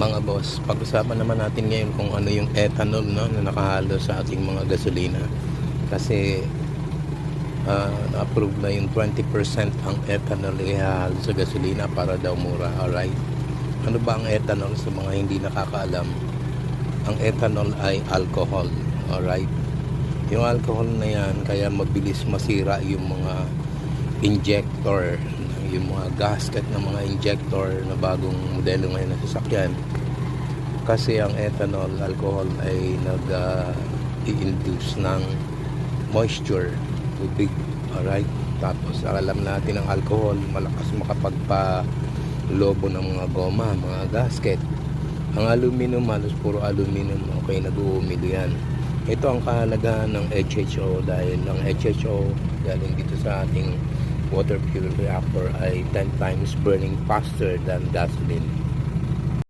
Mga boss, pag-usapan naman natin ngayon kung ano yung ethanol, no, na nakahalo sa ating mga gasolina. Kasi na-approve na yung 20% ang ethanol ihahalo sa gasolina para daw mura. Alright, ano ba ang ethanol sa mga hindi nakakaalam? Ang ethanol ay alcohol. Alright, yung alcohol na yan kaya mabilis masira yung mga injector, yung mga gasket ng mga injector na bagong modelo ngayon na sasakyan. Kasi ang ethanol, alcohol ay nag-i-induce ng moisture, tubig. Alright, tapos alam natin ang alcohol malakas makapagpa-lobo ng mga goma, mga gasket. Ang aluminum, halos puro aluminum, okay, nag-uumilo yan. Ito ang kahalagahan ng HHO dahil ang HHO galing dito sa ating water fuel reactor ay 10 times burning faster than gasoline.